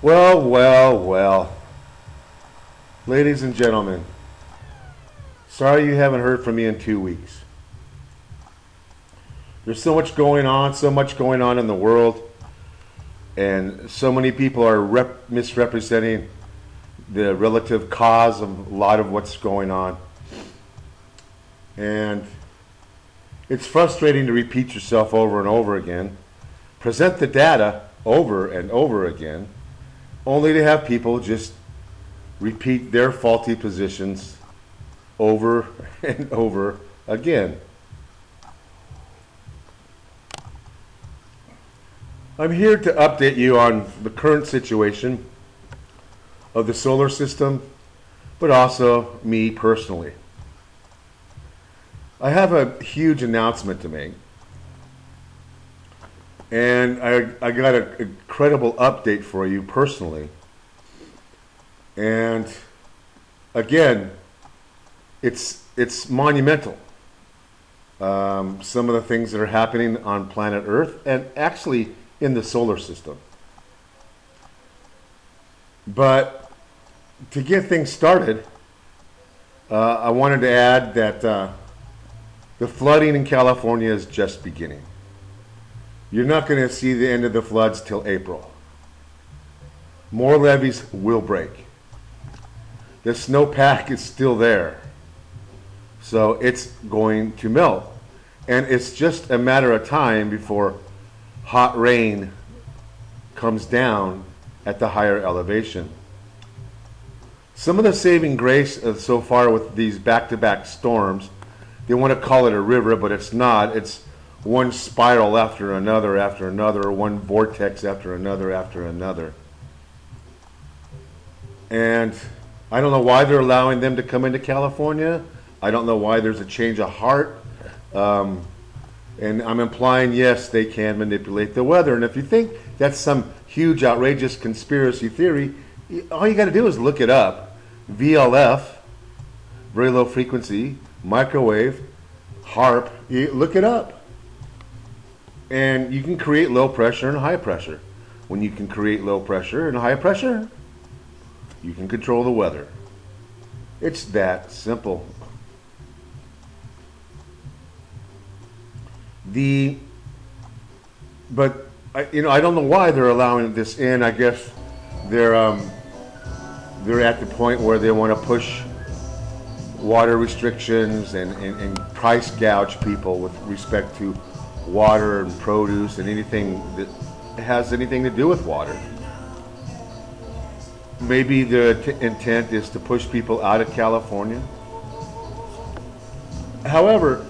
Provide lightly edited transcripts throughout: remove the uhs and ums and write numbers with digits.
Well, well, well. Ladies and gentlemen, sorry you haven't heard from me in 2 weeks. There's so much going on in the world, and so many people are misrepresenting the relative cause of a lot of what's going on. And it's frustrating to repeat yourself over and over again, present the data over and over again, only to have people just repeat their faulty positions over and over again. I'm here to update you on the current situation of the solar system, but also me personally. I have a huge announcement to make, and I got an incredible update for you personally. And again, it's monumental. Some of the things that are happening on planet Earth and actually in the solar system. But to get things started, I wanted to add that the flooding in California is just beginning. You're not going to see the end of the floods till April. More levees will break. The snowpack is still there. So it's going to melt. And it's just a matter of time before hot rain comes down at the higher elevation. Some of the saving grace so far with these back-to-back storms, they want to call it a river, but it's not. It's one spiral after another, or one vortex after another. And I don't know why they're allowing them to come into California. I don't know why there's a change of heart. And I'm implying, yes, they can manipulate the weather. And if you think that's some huge, outrageous conspiracy theory, all you got to do is look it up. VLF, very low frequency, microwave, HARP, look it up. And you can create low pressure and high pressure. When you can create low pressure and high pressure, you can control the weather. It's that simple. But I don't know why they're allowing this in. I guess they're at the point where they want to push water restrictions and price gouge people with respect to water and produce and anything that has anything to do with water. Maybe the intent is to push people out of California. However,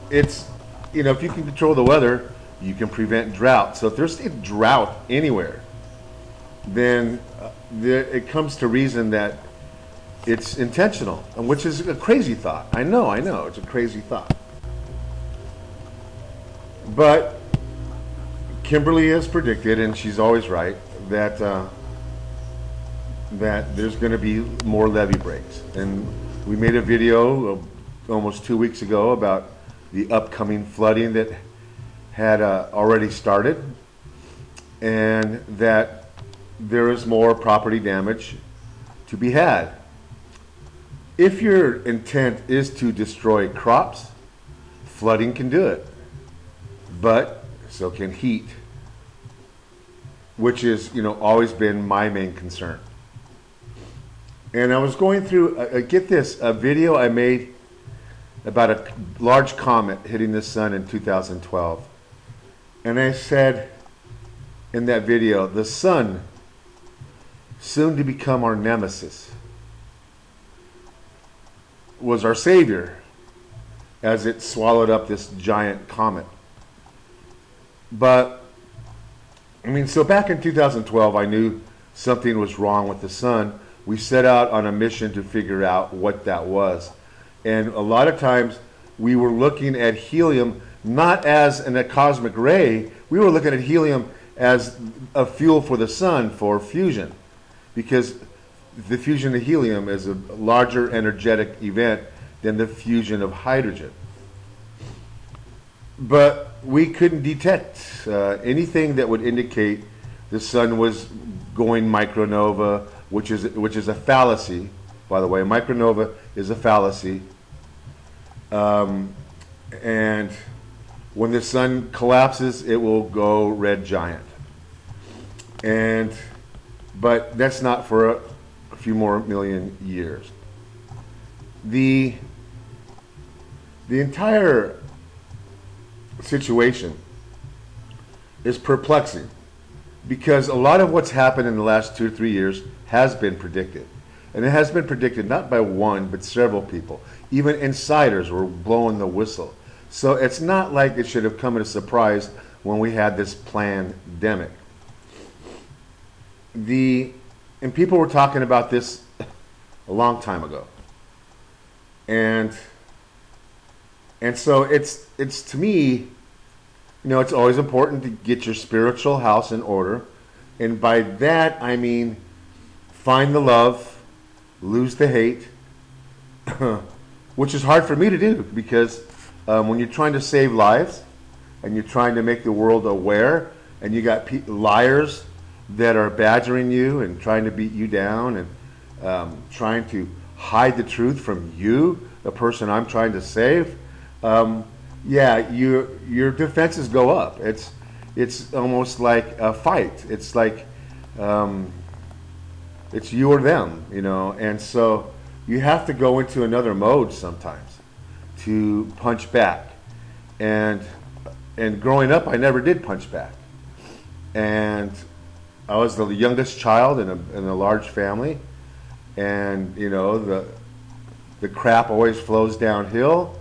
it's, if you can control the weather, you can prevent drought. So if there's a drought anywhere, then it comes to reason that it's intentional, which is a crazy thought. I know, it's a crazy thought. But Kimberly has predicted, and she's always right, that there's going to be more levee breaks. And we made a video almost 2 weeks ago about the upcoming flooding that had already started, and that there is more property damage to be had. If your intent is to destroy crops, flooding can do it, but so can heat, which is always been my main concern. And I was going through, get this, a video I made about a large comet hitting the sun in 2012. And I said in that video, the sun, soon to become our nemesis, was our savior as it swallowed up this giant comet. But, so back in 2012, I knew something was wrong with the sun. We set out on a mission to figure out what that was. And a lot of times we were looking at helium not as a cosmic ray. We were looking at helium as a fuel for the sun for fusion, because the fusion of helium is a larger energetic event than the fusion of hydrogen. But we couldn't detect anything that would indicate the sun was going micronova, which is a fallacy, by the way. Micronova is a fallacy. And when the sun collapses, it will go red giant. But that's not for a few more million years. The entire situation is perplexing because a lot of what's happened in the last 2 or 3 years has been predicted. And it has been predicted not by one, but several people. Even insiders were blowing the whistle. So it's not like it should have come as a surprise when we had this pandemic. And people were talking about this a long time ago. And so it's to me, it's always important to get your spiritual house in order. And by that, I mean, find the love, lose the hate, which is hard for me to do because when you're trying to save lives and you're trying to make the world aware and you got liars that are badgering you and trying to beat you down and trying to hide the truth from you, the person I'm trying to save, your defenses go up. It's almost like a fight. It's like it's you or them, and so you have to go into another mode sometimes to punch back. And growing up, I never did punch back. And I was the youngest child in a large family, and the crap always flows downhill.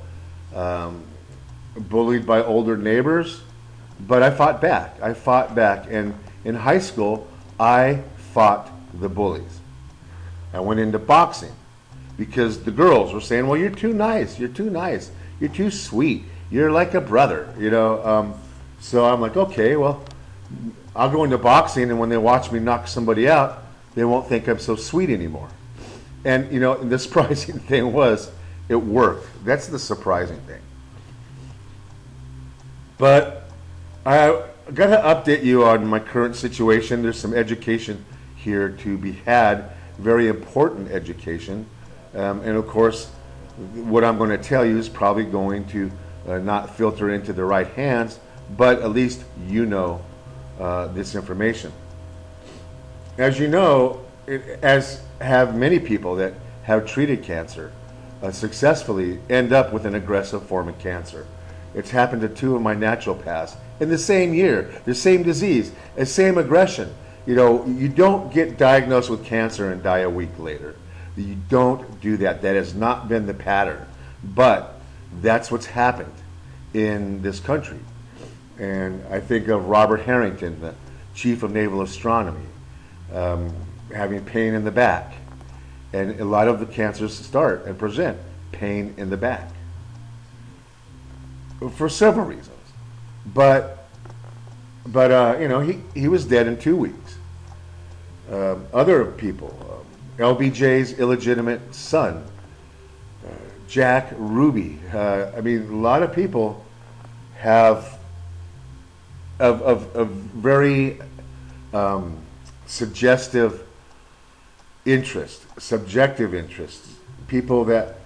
Bullied by older neighbors, but I fought back. And in high school, I fought the bullies. I went into boxing because the girls were saying, "Well, you're too nice. You're too sweet. You're like a brother." So I'm like, okay, well, I'll go into boxing, and when they watch me knock somebody out, they won't think I'm so sweet anymore. And the surprising thing was, it worked. That's the surprising thing. But I got to update you on my current situation. There's some education here to be had, very important education. And of course, what I'm going to tell you is probably going to not filter into the right hands, but at least this information. As you know, as have many people that have treated cancer successfully, end up with an aggressive form of cancer. It's happened to 2 of my naturopaths in the same year, the same disease, the same aggression. You don't get diagnosed with cancer and die a week later. You don't do that. That has not been the pattern. But that's what's happened in this country. And I think of Robert Harrington, the chief of naval astronomy, having pain in the back. And a lot of the cancers start and present pain in the back for several reasons. But he was dead in 2 weeks. Other people, LBJ's illegitimate son, Jack Ruby. A lot of people have of very subjective interests, people that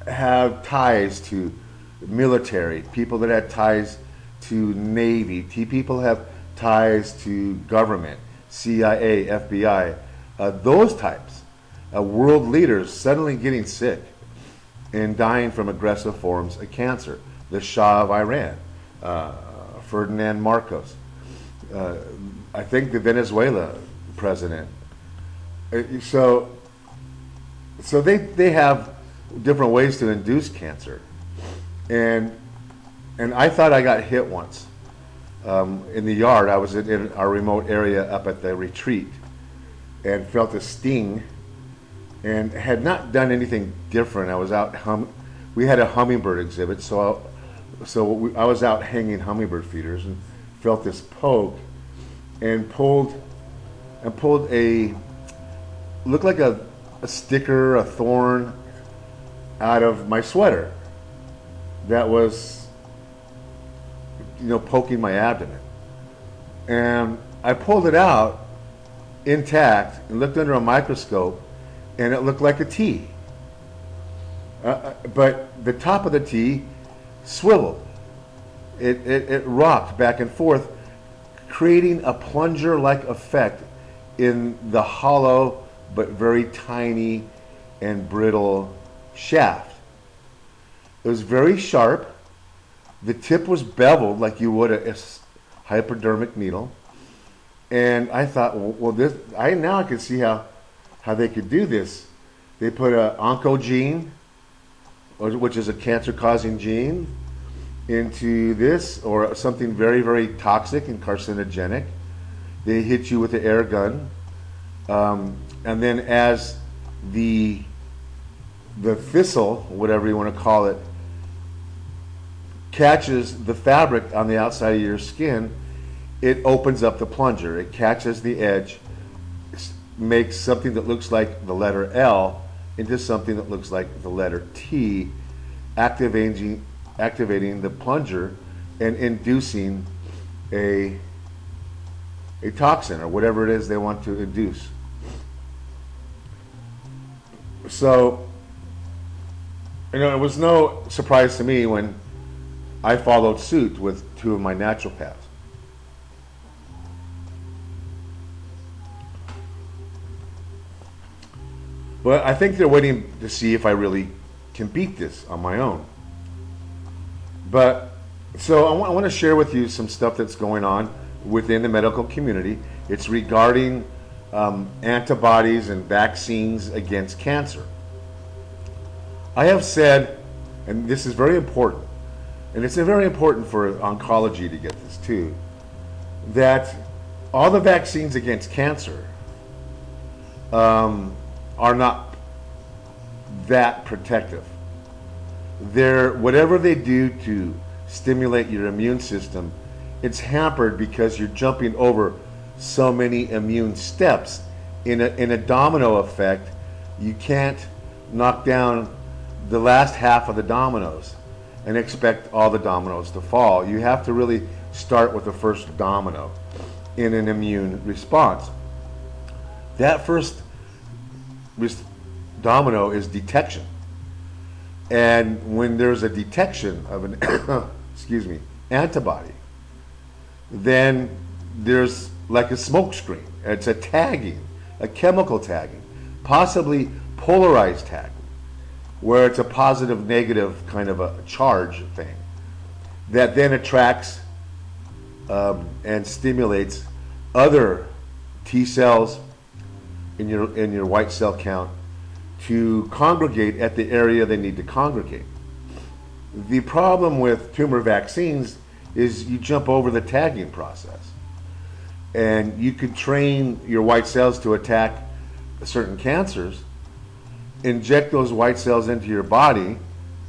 have ties to military, people that have ties to Navy, people have ties to government, CIA, FBI, those types, world leaders suddenly getting sick and dying from aggressive forms of cancer. The Shah of Iran, Ferdinand Marcos, I think the Venezuela president. So they have different ways to induce cancer. And I thought I got hit once in the yard. I was in our remote area up at the retreat and felt a sting and had not done anything different. I was out, we had a hummingbird exhibit, so I was out hanging hummingbird feeders and felt this poke and pulled a, looked like a sticker, a thorn out of my sweater that was, poking my abdomen. And I pulled it out intact and looked under a microscope, and it looked like a T. But the top of the T swiveled. It rocked back and forth, creating a plunger-like effect in the hollow but very tiny and brittle shaft. It was very sharp. The tip was beveled like you would a hypodermic needle. And I thought, well, now I can see how they could do this. They put an oncogene, which is a cancer-causing gene, into this, or something very, very toxic and carcinogenic. They hit you with an air gun. And then as the thistle, whatever you want to call it, catches the fabric on the outside of your skin, it opens up the plunger. It catches the edge, makes something that looks like the letter L into something that looks like the letter T, activating the plunger and inducing a toxin or whatever it is they want to induce. So, it was no surprise to me when I followed suit with two of my naturopaths. But I think they're waiting to see if I really can beat this on my own. But, so I want to share with you some stuff that's going on within the medical community. It's regarding antibodies and vaccines against cancer. I have said, and this is very important, and it's very important for oncology to get this too, that all the vaccines against cancer are not that protective. Whatever they do to stimulate your immune system, it's hampered because you're jumping over so many immune steps. In a domino effect, you can't knock down the last half of the dominoes and expect all the dominoes to fall. You have to really start with the first domino in an immune response. That first domino is detection. And when there's a detection of an antibody, then there's like a smoke screen. It's a tagging, a chemical tagging, possibly polarized tagging, where it's a positive negative kind of a charge thing that then attracts and stimulates other T cells in your white cell count to congregate at the area they need to congregate. The problem with tumor vaccines is you jump over the tagging process, and you could train your white cells to attack certain cancers, inject those white cells into your body,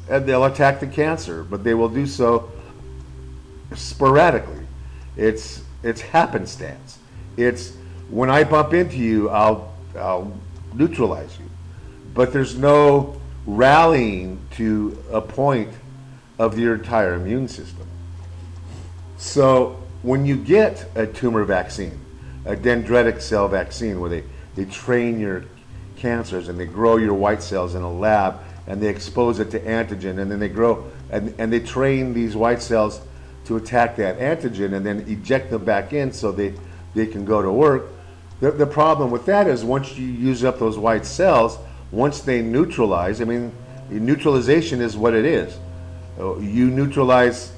and they'll attack the cancer, but they will do so sporadically. It's happenstance. It's when I bump into you, I'll neutralize you. But there's no rallying to a point of your entire immune system. So when you get a tumor vaccine, a dendritic cell vaccine, where they train your cancers and they grow your white cells in a lab and they expose it to antigen, and then they grow and they train these white cells to attack that antigen and then eject them back in so they can go to work. The problem with that is once you use up those white cells, once they neutralize, neutralization is what it is. You neutralize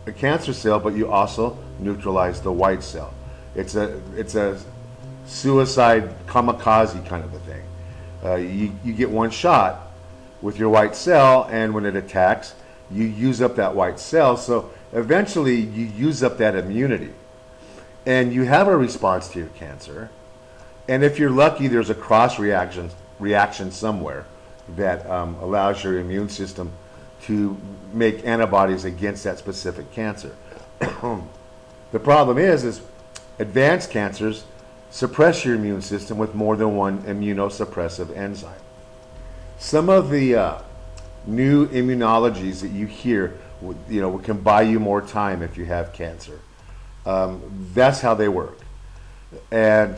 a cancer cell, but you also neutralize the white cell. It's a suicide kamikaze kind of a thing. You get one shot with your white cell, and when it attacks, you use up that white cell. So eventually, you use up that immunity, and you have a response to your cancer. And if you're lucky, there's a cross reaction somewhere that allows your immune system to make antibodies against that specific cancer. The problem is advanced cancers suppress your immune system with more than one immunosuppressive enzyme. Some of the new immunologies that you hear, can buy you more time if you have cancer. That's how they work. and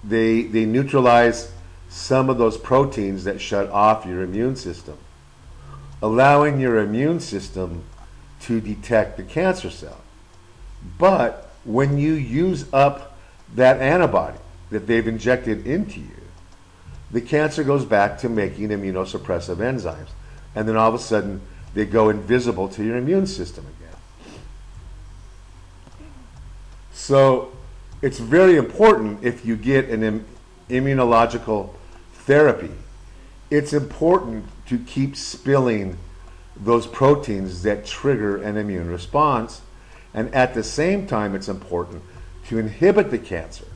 they neutralize some of those proteins that shut off your immune system, allowing your immune system to detect the cancer cell. But when you use up that antibody that they've injected into you, the cancer goes back to making immunosuppressive enzymes. And then all of a sudden, they go invisible to your immune system again. So it's very important if you get an immunological therapy, it's important to keep spilling those proteins that trigger an immune response. And at the same time, it's important to inhibit the cancer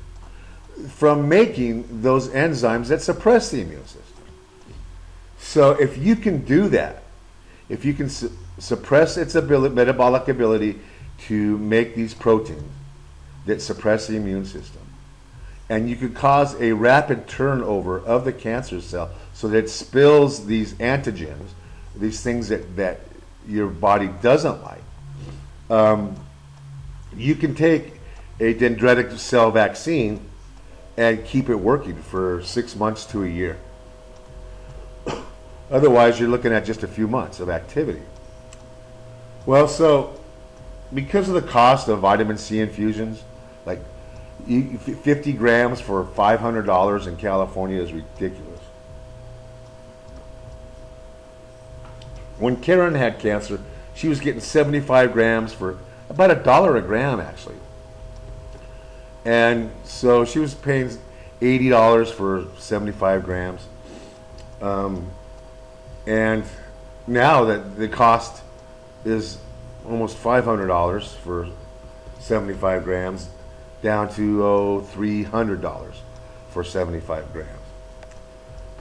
from making those enzymes that suppress the immune system. So if you can do that, if you can suppress its metabolic ability to make these proteins that suppress the immune system, and you could cause a rapid turnover of the cancer cell so that it spills these antigens, these things that your body doesn't like, you can take a dendritic cell vaccine and keep it working for 6 months to a year. Otherwise, you're looking at just a few months of activity. Well, so because of the cost of vitamin C infusions, like 50 grams for $500 in California is ridiculous. When Karen had cancer, she was getting 75 grams for about $1 a gram, actually. And so she was paying $80 for 75 grams. And now that the cost is almost $500 for 75 grams, down to $300 for 75 grams.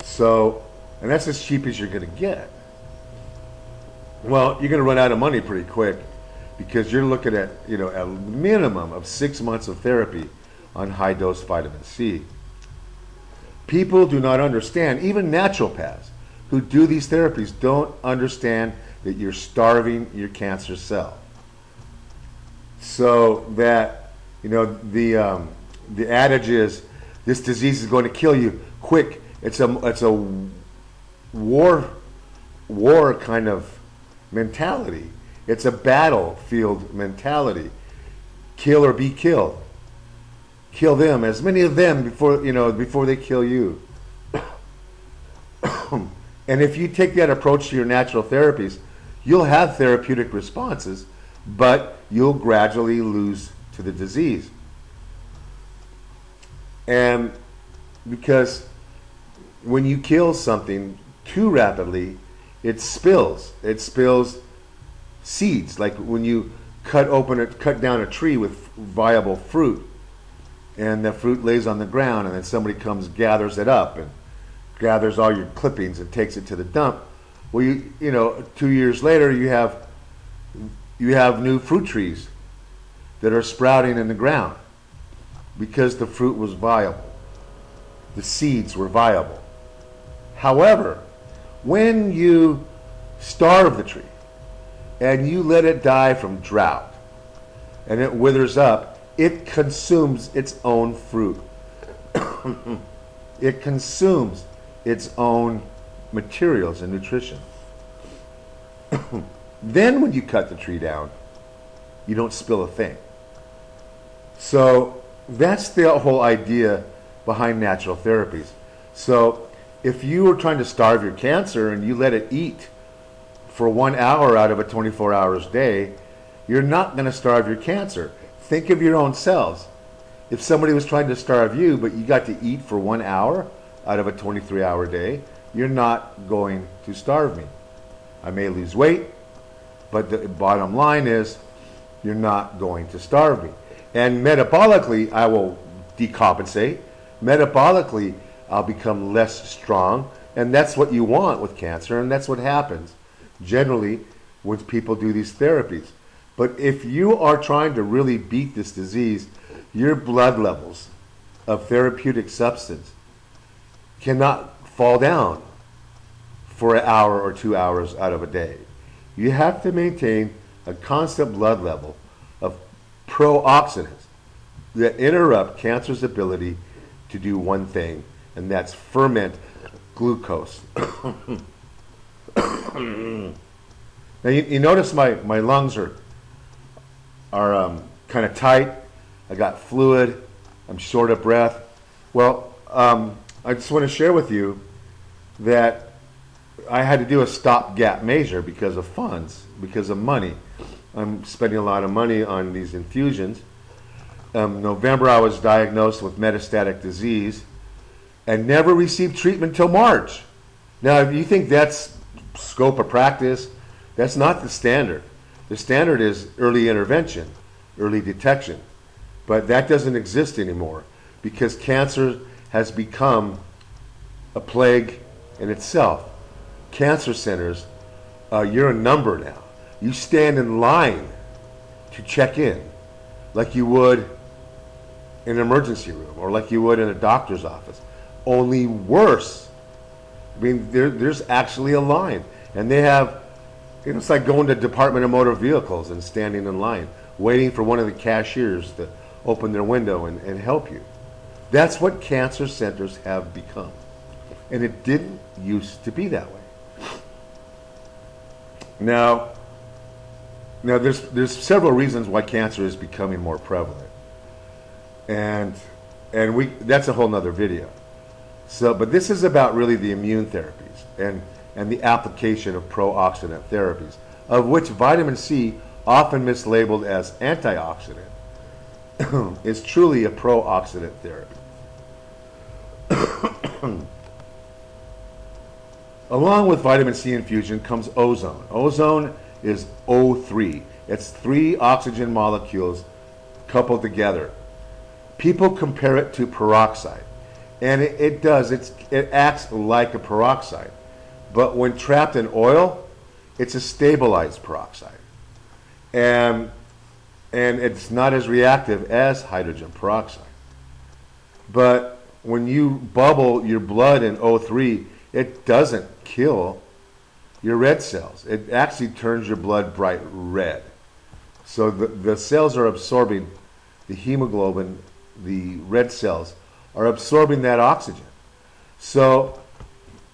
So, and that's as cheap as you're going to get. Well, you're going to run out of money pretty quick because you're looking at, a minimum of 6 months of therapy on high dose vitamin C. People do not understand, even naturopaths who do these therapies don't understand that you're starving your cancer cell. So that, the adage is, this disease is going to kill you quick. It's a war kind of mentality. It's a battlefield mentality. Kill or be killed. Kill them, as many of them before they kill you. And if you take that approach to your natural therapies, you'll have therapeutic responses, but you'll gradually lose to the disease. And because when you kill something too rapidly, it spills seeds. Like when you cut down a tree with viable fruit, and the fruit lays on the ground, and then somebody comes, gathers it up, and gathers all your clippings and takes it to the dump. Well, 2 years later, you have new fruit trees that are sprouting in the ground because the fruit was viable. The seeds were viable. However, when you starve the tree and you let it die from drought and it withers up, it consumes its own fruit. It consumes its own materials and nutrition. Then when you cut the tree down, you don't spill a thing. So that's the whole idea behind natural therapies. So if you were trying to starve your cancer and you let it eat for 1 hour out of a 24 hours day, you're not going to starve your cancer. Think of your own cells. If somebody was trying to starve you, but you got to eat for 1 hour out of a 23-hour day, you're not going to starve me. I may lose weight, but the bottom line is you're not going to starve me. And metabolically, I will decompensate. Metabolically, I'll become less strong. And that's what you want with cancer, and that's what happens generally when people do these therapies. But if you are trying to really beat this disease, your blood levels of therapeutic substance cannot fall down for an hour or 2 hours out of a day. You have to maintain a constant blood level of pro-oxidants that interrupt cancer's ability to do one thing, and that's ferment glucose. Now you notice my lungs are kind of tight. I got fluid. I'm short of breath. Well, I just want to share with you that I had to do a stopgap measure because of funds, because of money. I'm spending a lot of money on these infusions. November, I was diagnosed with metastatic disease and never received treatment till March. Now, if you think that's scope of practice, that's not the standard. The standard is early intervention, early detection. But that doesn't exist anymore because cancer has become a plague in itself. Cancer centers, you're a number now. You stand in line to check in like you would in an emergency room or like you would in a doctor's office. Only worse. I mean, there's actually a line. And they have, it's like going to Department of Motor Vehicles and standing in line, waiting for one of the cashiers to open their window and help you. That's what cancer centers have become. And it didn't used to be that way. Now there's several reasons why cancer is becoming more prevalent. And that's a whole nother video. So, but this is about really the immune therapies and the application of pro-oxidant therapies, of which vitamin C, often mislabeled as antioxidant, is truly a pro-oxidant therapy. Along with vitamin C infusion comes ozone. Ozone is O3. It's 3 oxygen molecules coupled together. People compare it to peroxide, and it does. It acts like a peroxide, but when trapped in oil, it's a stabilized peroxide, and it's not as reactive as hydrogen peroxide. But when you bubble your blood in O3, it doesn't kill your red cells. It actually turns your blood bright red. So the cells are absorbing the hemoglobin, the red cells are absorbing that oxygen. So,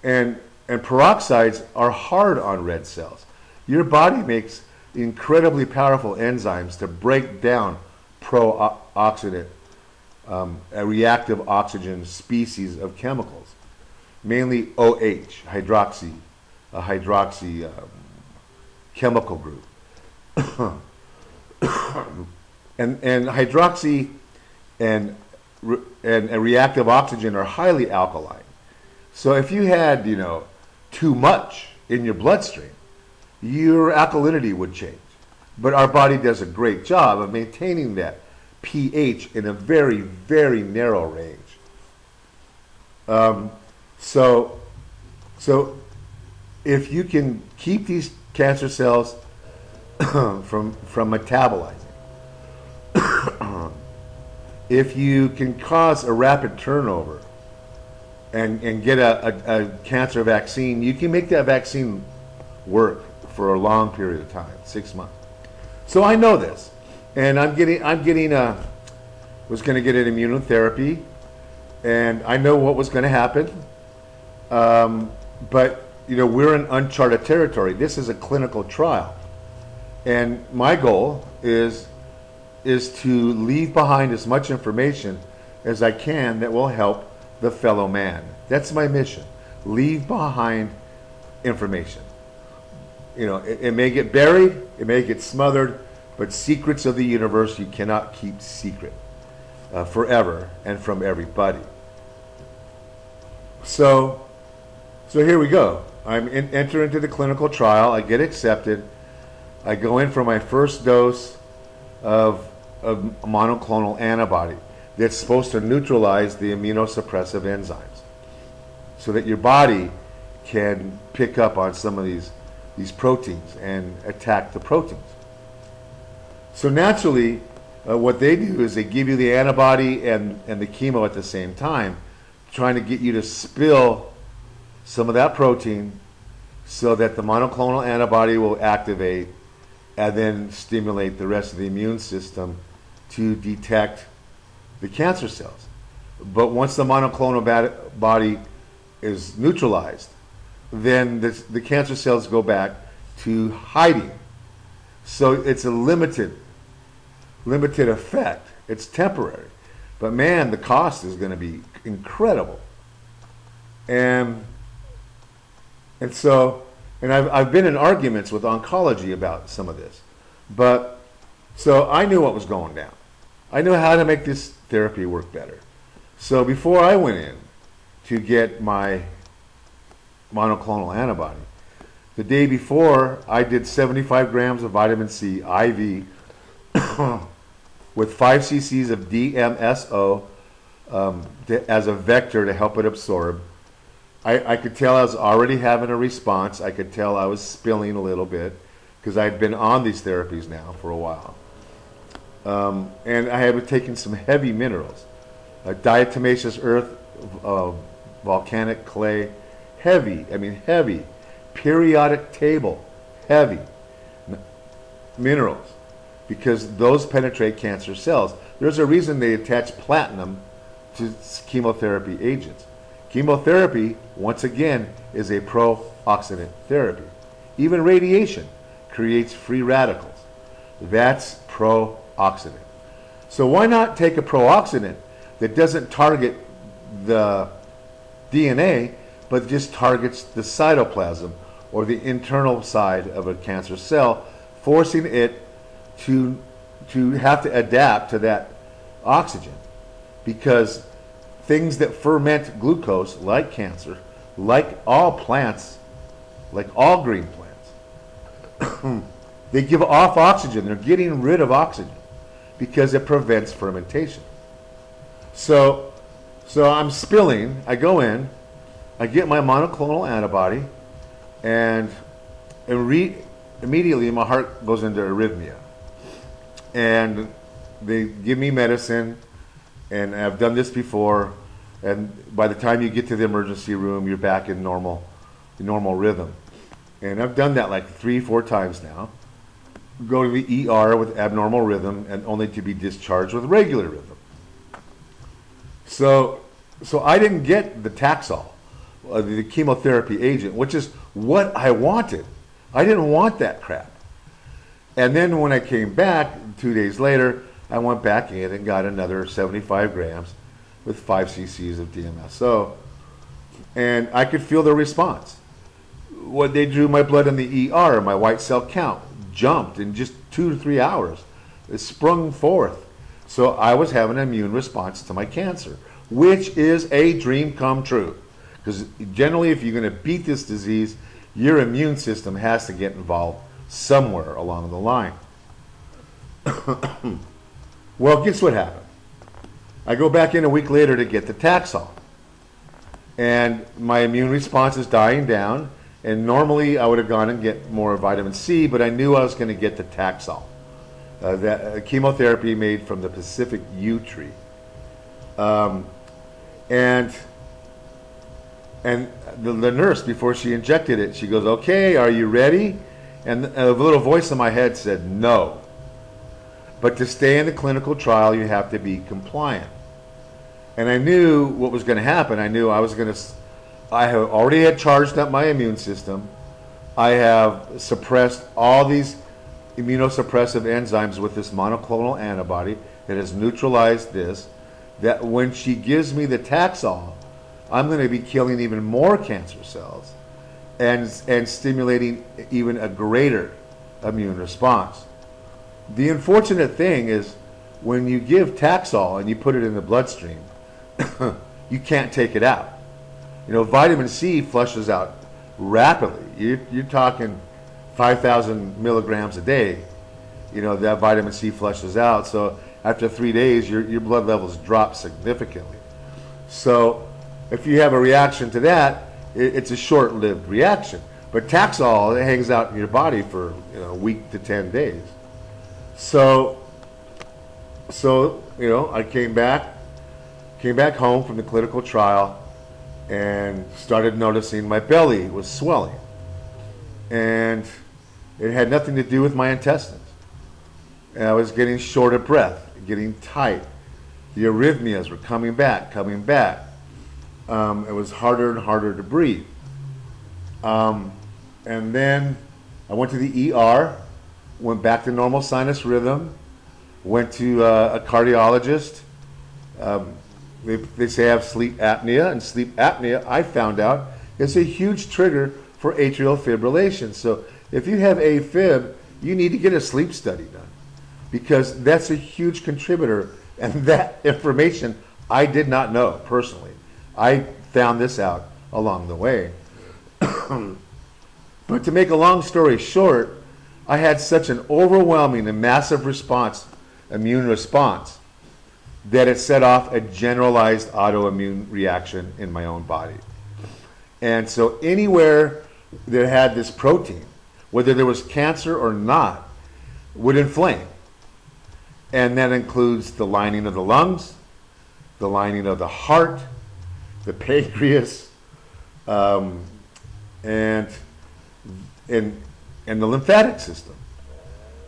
and peroxides are hard on red cells. Your body makes incredibly powerful enzymes to break down pro-oxidant, a reactive oxygen species of chemicals, mainly OH, hydroxy chemical group. and hydroxy and a reactive oxygen are highly alkaline. So if you had, too much in your bloodstream, your alkalinity would change. But our body does a great job of maintaining that pH in a very, very narrow range. So if you can keep these cancer cells from metabolizing, if you can cause a rapid turnover and get a cancer vaccine, you can make that vaccine work for a long period of time, 6 months. So I know this, and was going to get an immunotherapy, and I know what was going to happen. But we're in uncharted territory. This is a clinical trial, and my goal is to leave behind as much information as I can that will help the fellow man. That's my mission. Leave behind information. It may get buried, it may get smothered, but secrets of the universe you cannot keep secret forever and from everybody. So here we go. Enter into the clinical trial. I get accepted. I go in for my first dose of a monoclonal antibody that's supposed to neutralize the immunosuppressive enzymes so that your body can pick up on some of these proteins and attack the proteins. So naturally, what they do is they give you the antibody and the chemo at the same time, trying to get you to spill some of that protein so that the monoclonal antibody will activate and then stimulate the rest of the immune system to detect the cancer cells. But once the monoclonal body is neutralized, then the cancer cells go back to hiding. So it's a limited effect. It's temporary. But man, the cost is going to be incredible. And I've been in arguments with oncology about some of this. But so I knew what was going down. I knew how to make this therapy work better. So before I went in to get my monoclonal antibody, the day before I did 75 grams of vitamin C IV with 5 cc's of DMSO as a vector to help it absorb. I could tell I was already having a response. I could tell I was spilling a little bit because I'd been on these therapies now for a while. And I had taken some heavy minerals, diatomaceous earth, volcanic clay, heavy, periodic table, heavy minerals, because those penetrate cancer cells. There's a reason they attach platinum to chemotherapy agents. Chemotherapy, once again, is a pro-oxidant therapy. Even radiation creates free radicals. That's pro-oxidant. So why not take a pro-oxidant that doesn't target the DNA, but just targets the cytoplasm or the internal side of a cancer cell, forcing it to have to adapt to that oxygen? Because things that ferment glucose, like cancer, like all plants, like all green plants, they give off oxygen. They're getting rid of oxygen because it prevents fermentation. So I'm spilling. I go in, I get my monoclonal antibody, and immediately my heart goes into arrhythmia. And they give me medicine, and I've done this before, and by the time you get to the emergency room, you're back in normal rhythm. And I've done that like 3-4 times now. Go to the ER with abnormal rhythm and only to be discharged with regular rhythm. So I didn't get the Taxol, the chemotherapy agent, which is what I wanted. I didn't want that crap. And then when I came back 2 days later, I went back in and got another 75 grams with 5 cc's of DMSO, and I could feel the response. When they drew my blood in the ER, my white cell count jumped in just 2 to 3 hours. It sprung forth. So I was having an immune response to my cancer, which is a dream come true. Because generally, if you're going to beat this disease, your immune system has to get involved somewhere along the line. Well, guess what happened? I go back in a week later to get the Taxol, and my immune response is dying down. And normally I would have gone and get more vitamin C, but I knew I was going to get the Taxol, that chemotherapy made from the Pacific yew tree. And the nurse, before she injected it, she goes, "Okay, are you ready?" And a little voice in my head said, "No. But to stay in the clinical trial, you have to be compliant." And I knew what was going to happen. I knew I have already had charged up my immune system. I have suppressed all these immunosuppressive enzymes with this monoclonal antibody that has neutralized this. That when she gives me the Taxol, I'm going to be killing even more cancer cells and stimulating even a greater immune response. The unfortunate thing is when you give Taxol and you put it in the bloodstream, you can't take it out. Vitamin C flushes out rapidly. You're talking 5,000 milligrams a day. That vitamin C flushes out. So after 3 days, your blood levels drop significantly. So if you have a reaction to that, it's a short-lived reaction. But Taxol, it hangs out in your body for a week to 10 days. So I came back home from the clinical trial and started noticing my belly was swelling. And it had nothing to do with my intestines. And I was getting short of breath, getting tight. The arrhythmias were coming back, coming back. It was harder and harder to breathe. And then I went to the ER, went back to normal sinus rhythm, went to a cardiologist. They say I have sleep apnea, and sleep apnea, I found out, is a huge trigger for atrial fibrillation. So if you have AFib, you need to get a sleep study done, because that's a huge contributor, and that information I did not know personally. I found this out along the way. But to make a long story short, I had such an overwhelming and massive response, immune response, that it set off a generalized autoimmune reaction in my own body. And so anywhere that had this protein, whether there was cancer or not, would inflame. And that includes the lining of the lungs, the lining of the heart, the pancreas, and the lymphatic system,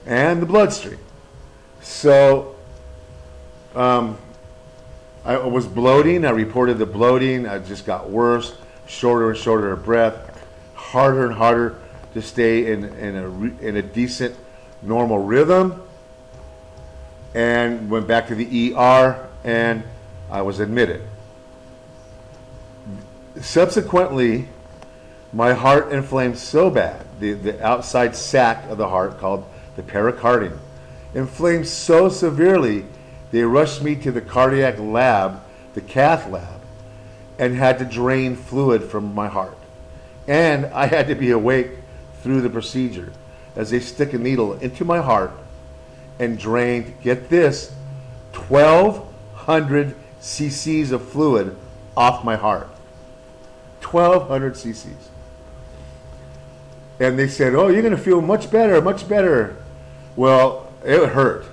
and the bloodstream. So I was bloating. I reported the bloating. I just got worse, shorter and shorter of breath, harder and harder to stay in a decent, normal rhythm. And went back to the ER, and I was admitted. Subsequently, my heart inflamed so bad, the outside sac of the heart, called the pericardium, inflamed so severely, they rushed me to the cardiac lab, the cath lab, and had to drain fluid from my heart. And I had to be awake through the procedure as they stick a needle into my heart and drained, get this, 1,200 cc's of fluid off my heart. 1,200 cc's. And they said, oh, you're going to feel much better, much better. Well, it hurt.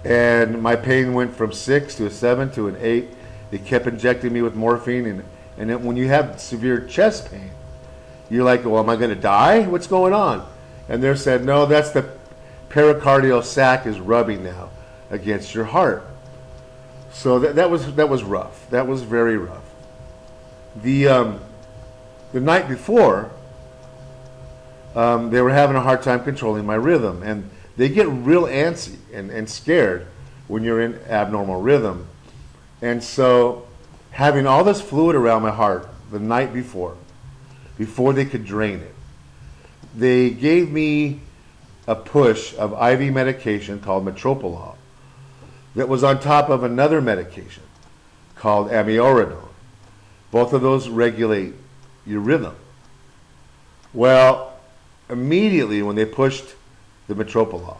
And my pain went from 6 to a 7 to an 8. They kept injecting me with morphine. And then when you have severe chest pain, you're like, well, am I going to die? What's going on? And they said, no, that's the pericardial sac is rubbing now against your heart. So that was rough. That was very rough. The night before, they were having a hard time controlling my rhythm, and they get real antsy and scared when you're in abnormal rhythm. And so having all this fluid around my heart the night before they could drain it, they gave me a push of IV medication called metoprolol that was on top of another medication called amiodarone. Both of those regulate your rhythm. Well, immediately when they pushed the metoprolol,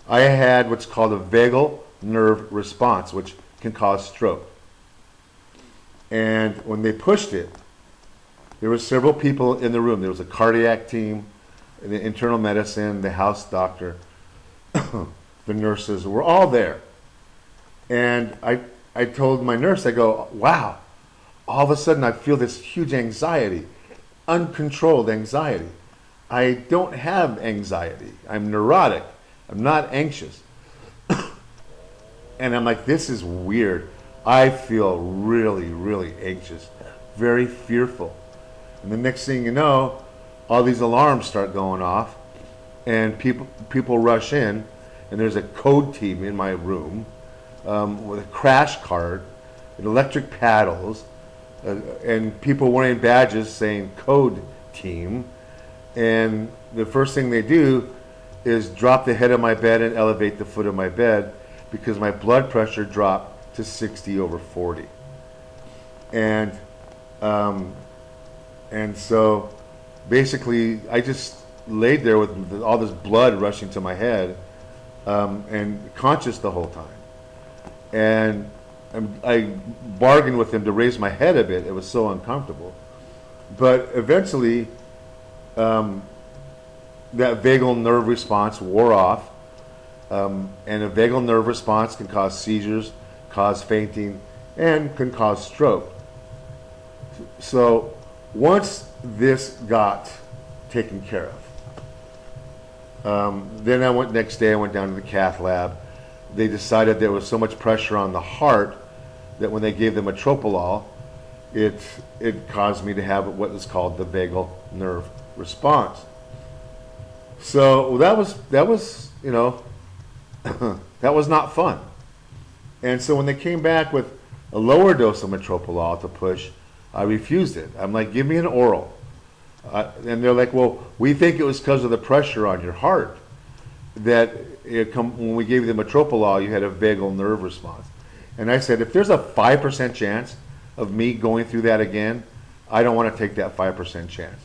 I had what's called a vagal nerve response, which can cause stroke. And when they pushed it, there were several people in the room. There was a cardiac team, the internal medicine, the house doctor, the nurses were all there. And I told my nurse, I go, wow, all of a sudden I feel this huge anxiety, uncontrolled anxiety. I don't have anxiety. I'm neurotic. I'm not anxious. And I'm like, this is weird. I feel really, really anxious, very fearful. And the next thing you know, all these alarms start going off, and people rush in, and there's a code team in my room with a crash cart and electric paddles, and people wearing badges saying code team. And the first thing they do is drop the head of my bed and elevate the foot of my bed, because my blood pressure dropped to 60/40. And so basically I just laid there with all this blood rushing to my head, and conscious the whole time. And I bargained with him to raise my head a bit. It was so uncomfortable. But eventually, that vagal nerve response wore off. And a vagal nerve response can cause seizures, cause fainting, and can cause stroke. So once this got taken care of, then next day I went down to the cath lab. they decided there was so much pressure on the heart that when they gave them metropolol, it caused me to have what is called the vagal nerve response. So that was that was not fun. And so when they came back with a lower dose of metropolol to push, I refused it. I'm like, give me an oral. And they're like, well, we think it was because of the pressure on your heart that when we gave you the metropolol, you had a vagal nerve response. And I said, if there's a 5% chance of me going through that again, I don't want to take that 5% chance.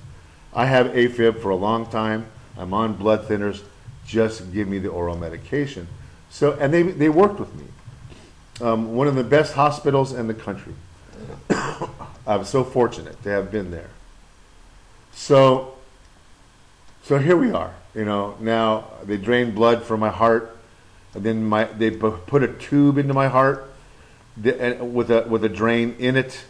I have AFib for a long time. I'm on blood thinners. Just give me the oral medication. So, and they worked with me. One of the best hospitals in the country. I'm so fortunate to have been there. So here we are. Now they drain blood from my heart, and then they put a tube into my heart with a drain in it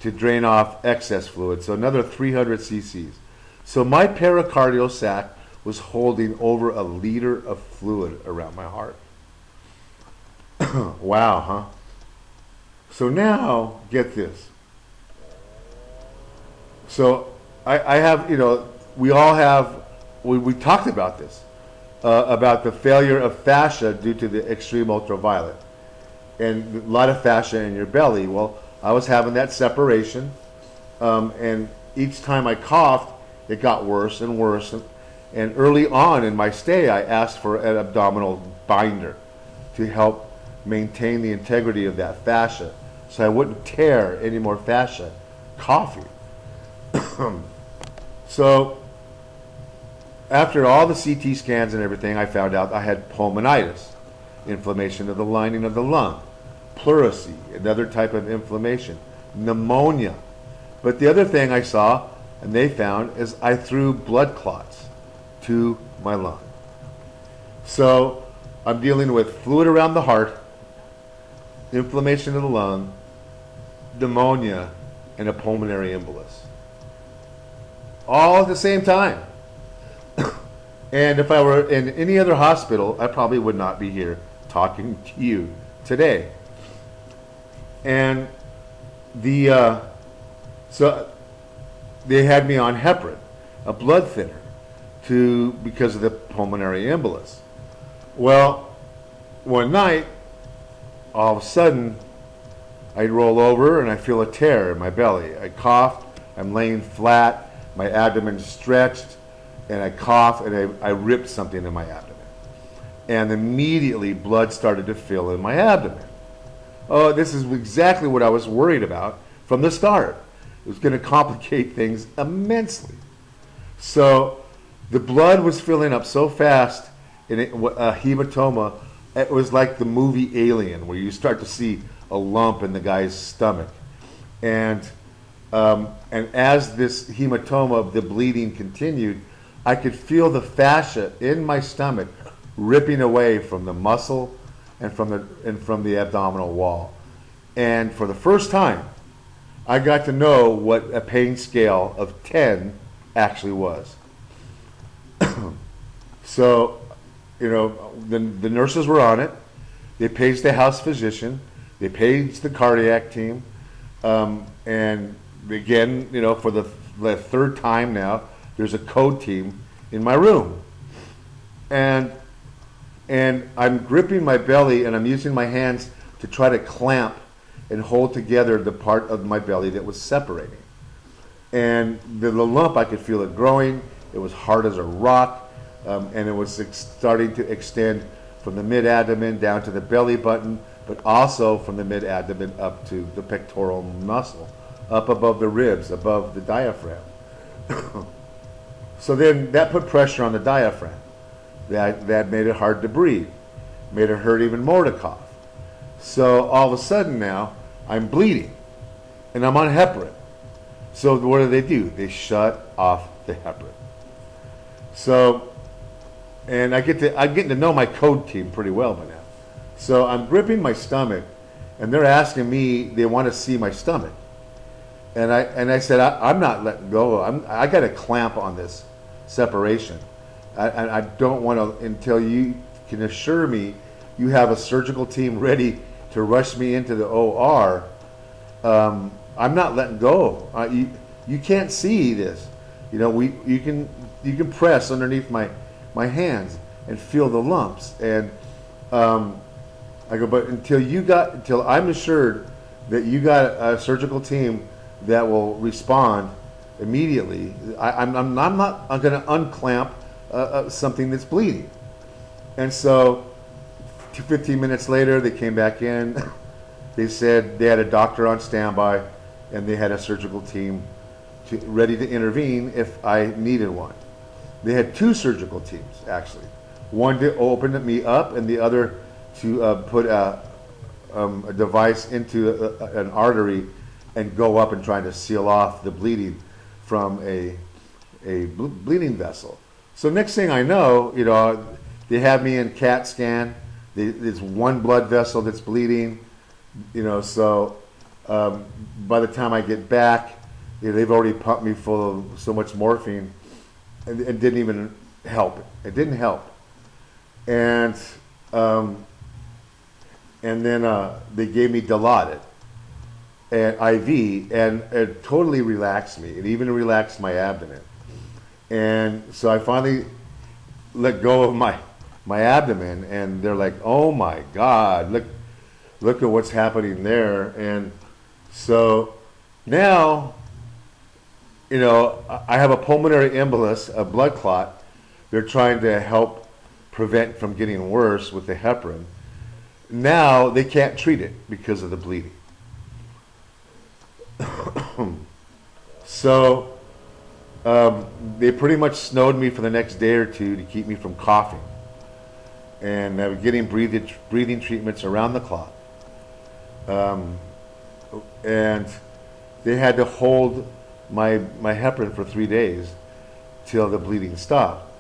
to drain off excess fluid. So another 300 cc's. So my pericardial sac was holding over a liter of fluid around my heart. Wow, huh? So now, get this. So I have, we all have, we talked about this, about the failure of fascia due to the extreme ultraviolet. And a lot of fascia in your belly. Well, I was having that separation, and each time I coughed, it got worse and worse. And early on in my stay, I asked for an abdominal binder to help maintain the integrity of that fascia so I wouldn't tear any more fascia coughing. So after all the CT scans and everything, I found out I had pulmonitis, inflammation of the lining of the lung, pleurisy, another type of inflammation, pneumonia. But the other thing I saw and they found is I threw blood clots to my lung. So I'm dealing with fluid around the heart, inflammation of the lung, pneumonia, and a pulmonary embolus. All at the same time. And if I were in any other hospital, I probably would not be here talking to you today. And so they had me on heparin, a blood thinner, because of the pulmonary embolus. Well, one night, all of a sudden, I roll over and I feel a tear in my belly. I cough, I'm laying flat, my abdomen's stretched, and I cough and I ripped something in my abdomen. And immediately blood started to fill in my abdomen. Oh, this is exactly what I was worried about from the start. It was going to complicate things immensely. So the blood was filling up so fast, and a hematoma, it was like the movie Alien, where you start to see a lump in the guy's stomach. And as this hematoma, the bleeding continued, I could feel the fascia in my stomach ripping away from the muscle and from the abdominal wall. And for the first time, I got to know what a pain scale of 10 actually was. So, the nurses were on it. They paged the house physician. They paged the cardiac team. And again, for the third time now, there's a code team in my room. And I'm gripping my belly and I'm using my hands to try to clamp and hold together the part of my belly that was separating. And the lump, I could feel it growing. It was hard as a rock, and it was starting to extend from the mid-abdomen down to the belly button, but also from the mid-abdomen up to the pectoral muscle, up above the ribs, above the diaphragm. So then that put pressure on the diaphragm. That made it hard to breathe, made it hurt even more to cough. So all of a sudden now, I'm bleeding, and I'm on heparin. So what do? They shut off the heparin. So, and I'm getting to know my code team pretty well by now. So I'm gripping my stomach, and they're asking me, they want to see my stomach. And I said, I'm not letting go. I got a clamp on this separation. I don't want to until you can assure me you have a surgical team ready to rush me into the OR, I'm not letting go. You can't see this. You know, you can press underneath my hands and feel the lumps. And I go, but until I'm assured that you got a surgical team that will respond immediately, I'm not going to unclamp something that's bleeding. And so 15 minutes later, they came back in. They said they had a doctor on standby and they had a surgical team ready to intervene if I needed one. They had two surgical teams, actually. One to open me up and the other to put a device into an artery and go up and try to seal off the bleeding from a bleeding vessel. So next thing I know, you know, they have me in CAT scan. There's one blood vessel that's bleeding, you know, so by the time I get back, you know, they've already pumped me full of so much morphine and it didn't even help. It didn't help. And then they gave me Dilaudid and IV, and it totally relaxed me. It even relaxed my abdomen. And so I finally let go of my abdomen, and they're like, "Oh my God, look at what's happening there." And so now, you know, I have a pulmonary embolus, a blood clot. They're trying to help prevent from getting worse with the heparin. Now they can't treat it because of the bleeding. So they pretty much snowed me for the next day or two to keep me from coughing. And I was getting breathing treatments around the clock. And they had to hold my heparin for 3 days till the bleeding stopped.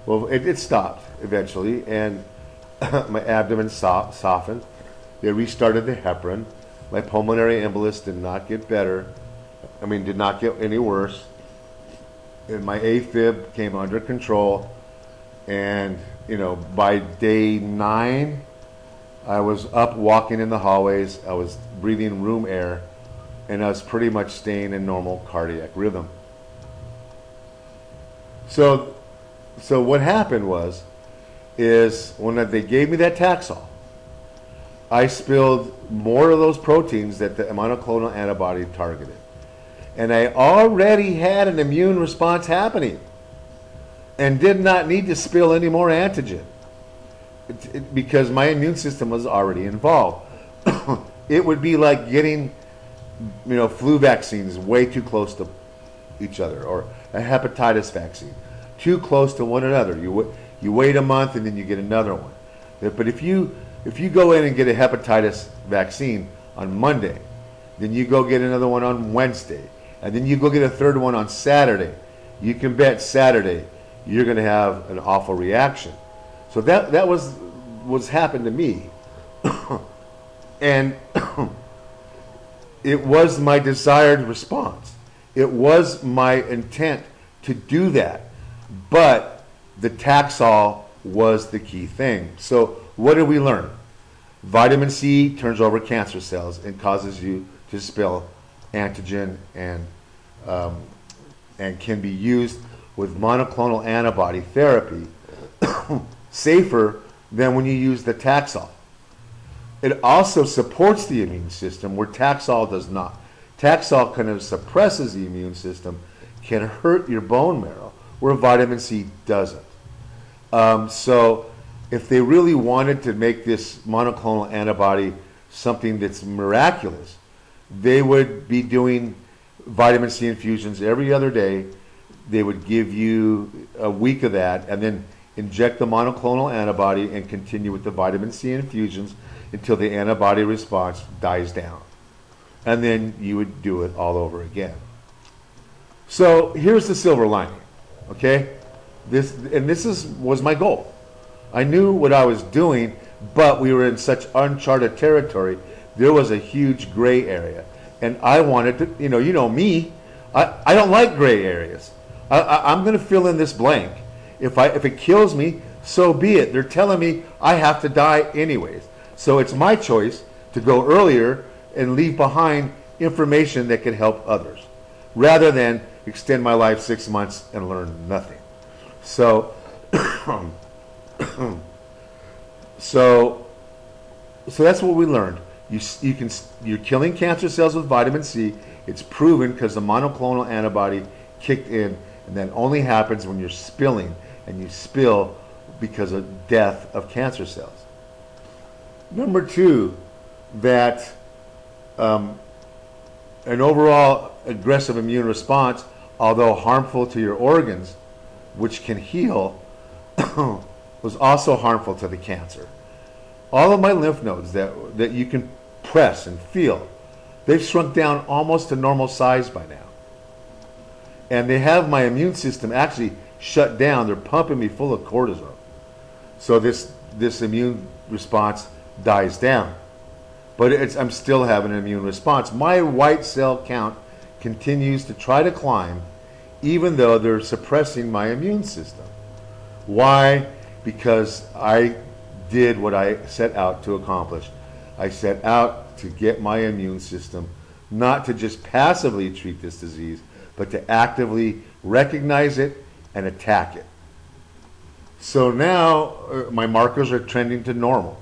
Well, it stopped eventually, and my abdomen softened. They restarted the heparin. My pulmonary embolus did not get better. Did not get any worse. And my AFib came under control. And, you know, by day 9, I was up walking in the hallways. I was breathing room air. And I was pretty much staying in normal cardiac rhythm. So what happened is when they gave me that Taxol, I spilled more of those proteins that the monoclonal antibody targeted. And I already had an immune response happening and did not need to spill any more antigen because my immune system was already involved. It would be like getting, you know, flu vaccines way too close to each other, or a hepatitis vaccine too close to one another. You wait a month and then you get another one. But if you go in and get a hepatitis vaccine on Monday, then you go get another one on Wednesday, and then you go get a third one on Saturday, you can bet Saturday you're going to have an awful reaction. So that was what's happened to me. And it was my desired response. It was my intent to do that. But the Taxol was the key thing. So what did we learn? Vitamin C turns over cancer cells and causes you to spill antigen and can be used with monoclonal antibody therapy safer than when you use the Taxol. It also supports the immune system where Taxol does not. Taxol kind of suppresses the immune system, can hurt your bone marrow, where vitamin C doesn't. So if they really wanted to make this monoclonal antibody something that's miraculous, they would be doing vitamin C infusions every other day. They would give you a week of that and then inject the monoclonal antibody and continue with the vitamin C infusions until the antibody response dies down. And then you would do it all over again. So here's the silver lining, okay? This was my goal. I knew what I was doing, but we were in such uncharted territory. There was a huge gray area. And I wanted to, you know me, I don't like gray areas. I'm going to fill in this blank. If it kills me, So be it. They're telling me I have to die anyways. So it's my choice to go earlier and leave behind information that can help others, rather than extend my life 6 months and learn nothing. So, so that's what we learned. You're killing cancer cells with vitamin C. It's proven because the monoclonal antibody kicked in, and that only happens when you're spilling, and you spill because of death of cancer cells. Number two, that an overall aggressive immune response, although harmful to your organs, which can heal, was also harmful to the cancer. All of my lymph nodes that you can press and feel, they've shrunk down almost to normal size by now. And they have my immune system actually shut down. They're pumping me full of cortisol. So this immune response dies down. But I'm still having an immune response. My white cell count continues to try to climb, even though they're suppressing my immune system. Why? Because I did what I set out to accomplish. I set out to get my immune system not to just passively treat this disease, but to actively recognize it and attack it. So now my markers are trending to normal.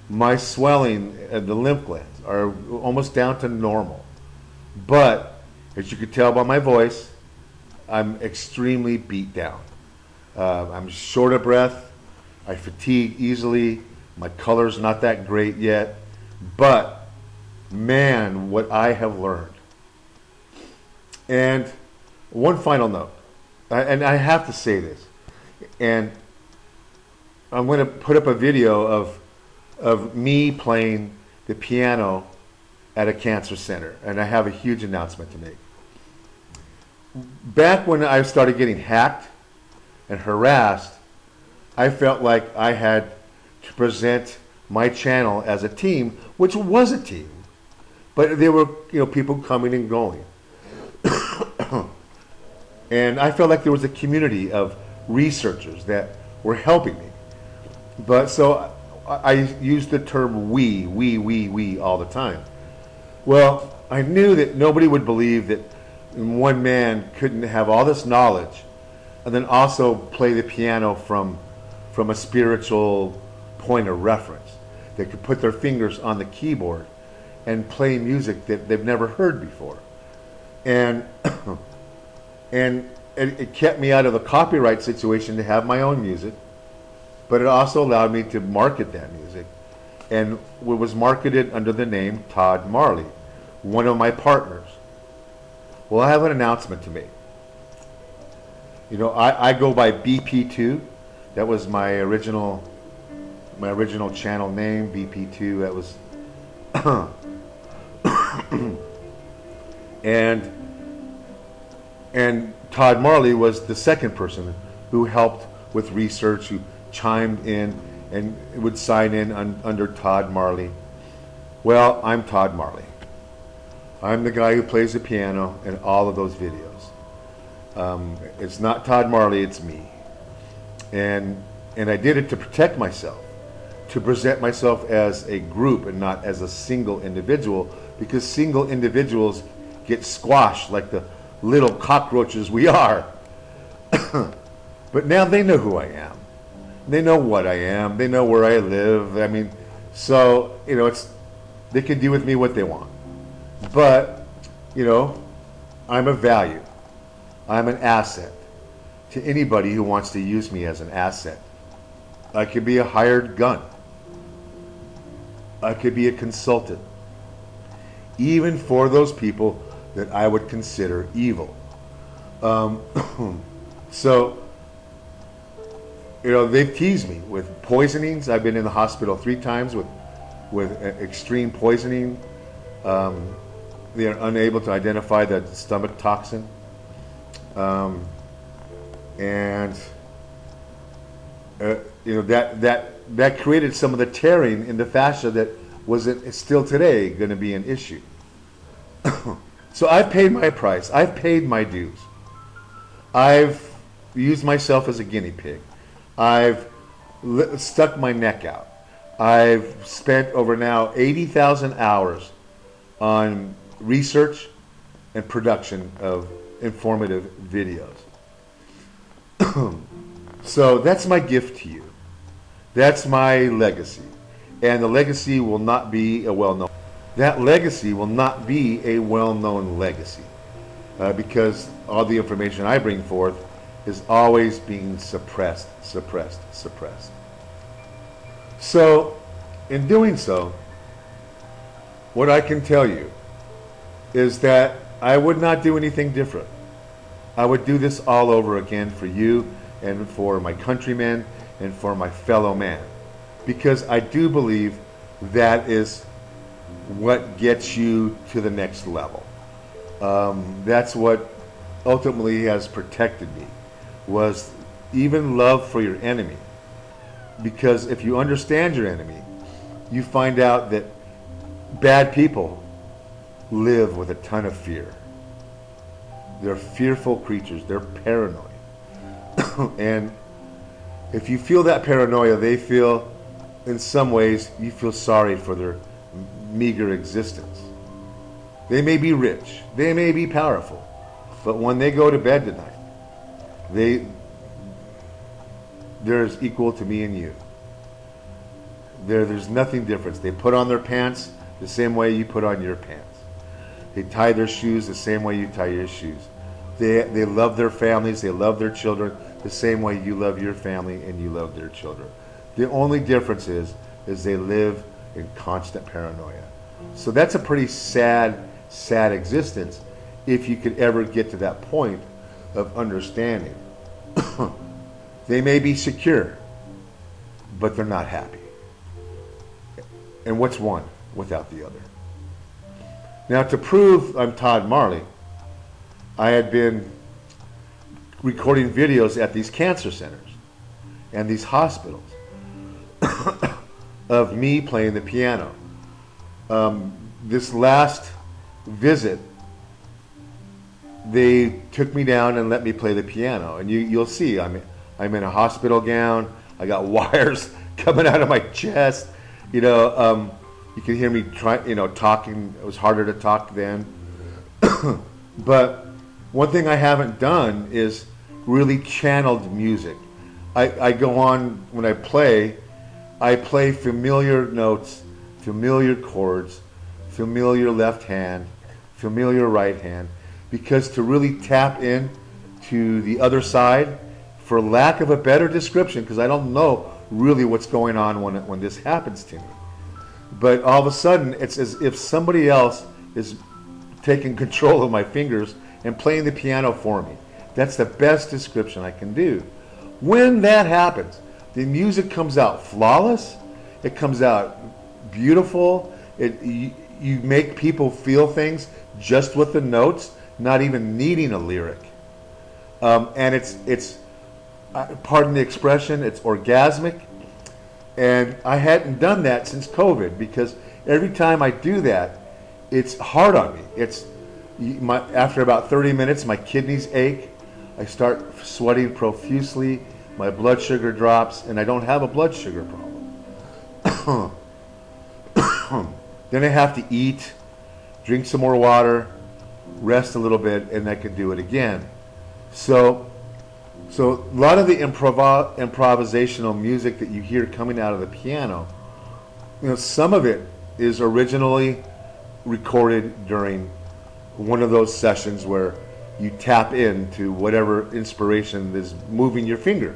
My swelling and the lymph glands are almost down to normal. But as you could tell by my voice, I'm extremely beat down. I'm short of breath. I fatigue easily. My color's not that great yet. But man, what I have learned. And one final note, and I have to say this, and I'm going to put up a video of me playing the piano at a cancer center, and I have a huge announcement to make. Back when I started getting hacked and harassed, I felt like I had to present my channel as a team, which was a team, but there were people coming and going. And I felt like there was a community of researchers that were helping me. But so I used the term we all the time. Well, I knew that nobody would believe that one man couldn't have all this knowledge and then also play the piano from a spiritual point of reference. They could put their fingers on the keyboard and play music that they've never heard before. And and it kept me out of the copyright situation to have my own music, but it also allowed me to market that music. And it was marketed under the name Todd Marley, one of my partners. Well, I have an announcement to make. I go by BP2. That was my original channel name, BP2. That was and Todd Marley was the second person who helped with research, who chimed in and would sign in under Todd Marley. Well, I'm Todd Marley. I'm the guy who plays the piano in all of those videos. It's not Todd Marley, it's me. And I did it to protect myself, to present myself as a group and not as a single individual, because single individuals get squashed like the little cockroaches we are. But now they know who I am. They know what I am. They know where I live. I mean, so, they can do with me what they want. But, I'm a value. I'm an asset to anybody who wants to use me as an asset. I could be a hired gun. I could be a consultant. Even for those people that I would consider evil. So, they've teased me with poisonings. I've been in the hospital 3 times with extreme poisoning. They are unable to identify the stomach toxin. That created some of the tearing in the fascia that is still today going to be an issue. So I've paid my price. I've paid my dues. I've used myself as a guinea pig. I've stuck my neck out. I've spent over now 80,000 hours on research and production of informative videos. So that's my gift to you. That's my legacy. And the legacy will not be a well-known. That legacy will not be a well-known legacy. Because all the information I bring forth is always being suppressed. So, in doing so, what I can tell you is that I would not do anything different. I would do this all over again for you and for my countrymen and for my fellow man. Because I do believe that is what gets you to the next level. That's what ultimately has protected me, was even love for your enemy. Because if you understand your enemy, you find out that bad people live with a ton of fear. They're fearful creatures. They're paranoid. And if you feel that paranoia, they feel, in some ways, you feel sorry for their meager existence. They may be rich. They may be powerful. But when they go to bed tonight, they're as equal to me and you. There's nothing different. They put on their pants the same way you put on your pants. They tie their shoes the same way you tie your shoes. They love their families. They love their children the same way you love your family and you love their children. The only difference is they live in constant paranoia. So that's a pretty sad existence if you could ever get to that point of understanding. They may be secure, but they're not happy. And what's one without the other? Now, to prove I'm Todd Marley, I had been recording videos at these cancer centers and these hospitals of me playing the piano. This last visit, they took me down and let me play the piano, and you'll see I'm in a hospital gown. I got wires coming out of my chest. You can hear me talking. It was harder to talk then. But one thing I haven't done is really channeled music. I go on when I play familiar notes, familiar chords, familiar left hand, familiar right hand, because to really tap in to the other side, for lack of a better description, because I don't know really what's going on when this happens to me. But all of a sudden, it's as if somebody else is taking control of my fingers and playing the piano for me. That's the best description I can do. When that happens, the music comes out flawless. It comes out beautiful. You make people feel things just with the notes, not even needing a lyric. And it's pardon the expression, it's orgasmic. And I hadn't done that since COVID, because every time I do that, it's hard on me. After about 30 minutes, my kidneys ache. I start sweating profusely. My blood sugar drops, and I don't have a blood sugar problem. Then I have to eat, drink some more water, rest a little bit, and I can do it again. So a lot of the improvisational music that you hear coming out of the piano, some of it is originally recorded during one of those sessions where you tap into whatever inspiration is moving your fingers.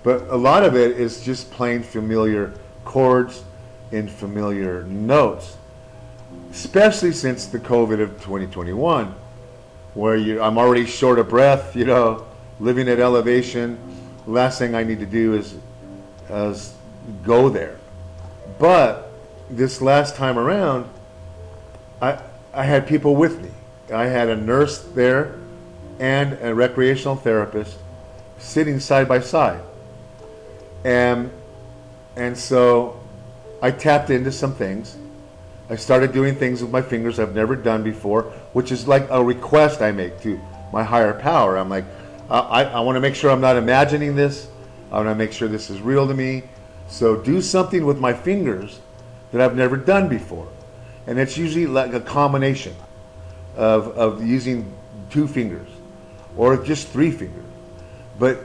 But a lot of it is just playing familiar chords in familiar notes, especially since the COVID of 2021, where I'm already short of breath, living at elevation. The last thing I need to do is go there. But this last time around, I had people with me. I had a nurse there and a recreational therapist sitting side by side. And so I tapped into some things. I started doing things with my fingers I've never done before, which is like a request I make to my higher power. I'm like, I want to make sure I'm not imagining this. I want to make sure this is real to me. So do something with my fingers that I've never done before. And it's usually like a combination of using 2 fingers or just 3 fingers. But